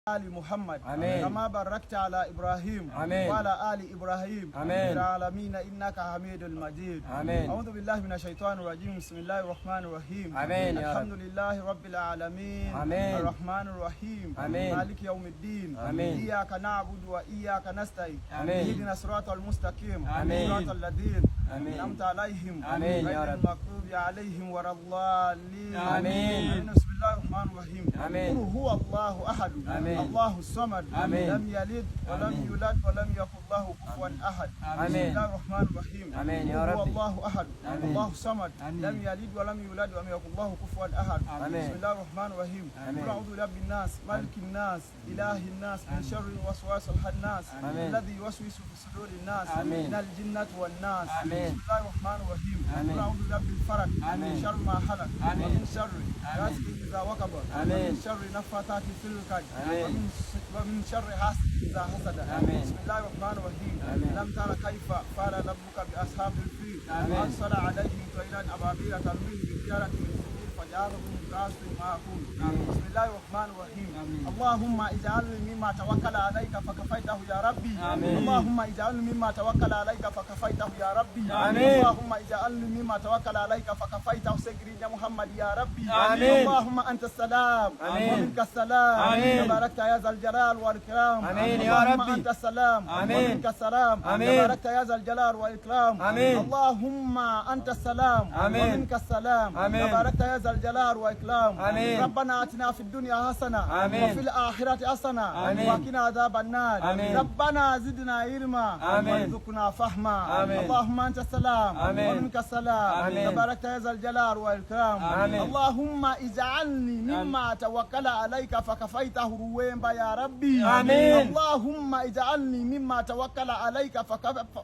آل محمد آمين. كما باركت على إبراهيم آمين. وعلى آل إبراهيم آمين. في العالمين إنك حميد مجيد. آمين. أعوذ بالله من الشيطان الرجيم. بسم الله الرحمن الرحيم. آمين. الحمد لله رب العالمين. آمين. الرحمن الرحيم. آمين. مالك يوم الدين. آمين. إياك نعبد وإياك نستعين. آمين. اهدنا الصراط المستقيم. آمين. صراط الذين آمين. أنعمت عليهم آمين يا غير رب. المغضوب عليهم ولا الضالين. آمين. بسم الله الرحمن الرحيم. آمين. قل هو الله أحد آمين. الله الصمد آمين. لم يلد ولم آمين. يولد ولم يكن له كفوا أحد. آمين. بسم الله الرحمن الرحيم. آمين يا قل هو ربي. الله أحد آمين. الله الصمد آمين. لم يلد ولم يولد ولم يكن له كفوا أحد. آمين. بسم الله الرحمن الرحيم. آمين. قل أعوذ برب الناس ملك الناس إله الناس من شر الوسواس الخناس آمين. الذي يوسوس في صدور الناس آمين. من الجنة والناس. آمين. بسم الله الرحمن الرحيم. آمين. قل أعوذ برب الفلق آمين. من شر ما خلق آمين. ومن شر آمين. غاسق إذا وقب آمين. ومن شر نفاثات في العقد آمين. ومن شر حاسد إذا حسد. آمين. بسم الله الرحمن الرحيم. آمين. لم تر كيف فعل ربك بأصحاب الفيل آمين. أرسل عليهم طيرا أبابيل ترميهم بحجارة من سجيل فجعلهم كعصف مأكول. بسم الله الرحمن الرحيم. اللهم اجعلني مما توكل عليك فكفيته يا ربي. آمين. اللهم اجعلني مما توكل عليك فكفيته يا ربي. آمين. اللهم اجعلني مما توكل عليك فكفيته سيدنا محمد يا ربي. آمين. اللهم أنت السلام آمين. ومنك السلام. آمين. تباركت يا ذا الجلال والإكرام. آمين يا اللهم ربي. أنت السلام آمين. ومنك السلام. آمين. تباركت يا ذا الجلال والإكرام. آمين. اللهم أنت السلام آمين. ومنك السلام. آمين. تباركت يا ذا الجلال والإكرام. آمين. ربنا آتنا في الدنيا حسنة آمين. وفي الآخرة حسنة آمين. وقنا عذاب النار. آمين. ربنا زدنا علما آمين. وارزقنا فهما. آمين. اللهم أنت السلام آمين. ومنك السلام. آمين. تباركت يا ذا الجلال والإكرام. آمين. اللهم اجعلني مما توكل عليك فكفيته رويمبا يا ربي. آمين. اللهم اجعلني مما توكل عليك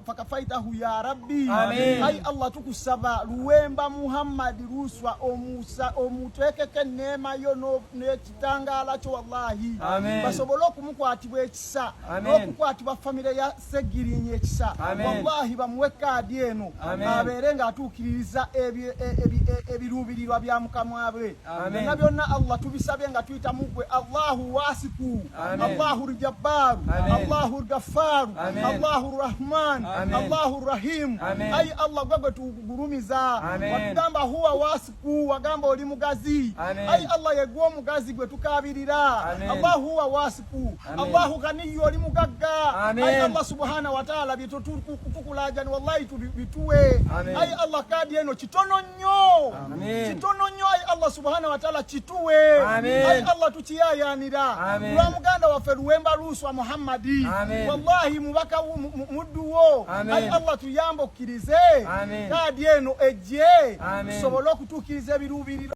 فكفيته يا ربي. آمين. أي الله tukusaba ruwemba Muhammad ruswa omutwekeke neema yo n'ekitangala kyo wallahi. Amen. Basobola okumukwatibwa ekisa n'okukwatibwa famire ya Segirinnya ekisa. Wallahi bamuwe kaadi eno abeere ng'atuukiririza ebiruubirirwa bya mukama we. Byonna byonna Allah tubisabye nga tuyita mu gwe Allahu wasiku, Allahu Jabbaru, Allahu Gaffaru, Allahu Rahman, Allahu Rahim. Ayi Allah gwe tugulumiza wagamba huwa wasiku, wagamba oli mugazi. Ayi Allah yegwe omugazi gwe tukabirira. Allahu huwa wasiku, Allahu Ghaniyu oli mugagga. Ayi Allah subhanahu wa ta'ala bitukulajani wallahi tubituwe. Ayi Allah kadi eno kitono nnyo, kitono nnyo. Ayi Allah subhanahu wa ta'ala kituwe. Ayi Allah tukiyayanira lwa muganda waffe Luwemba Ruswa Muhammadi. Wallahi mubaka mudduwo. Ayi Allah tuyambe okkirize kadi eno ejje tusobole okutuukiriza ebiruubiri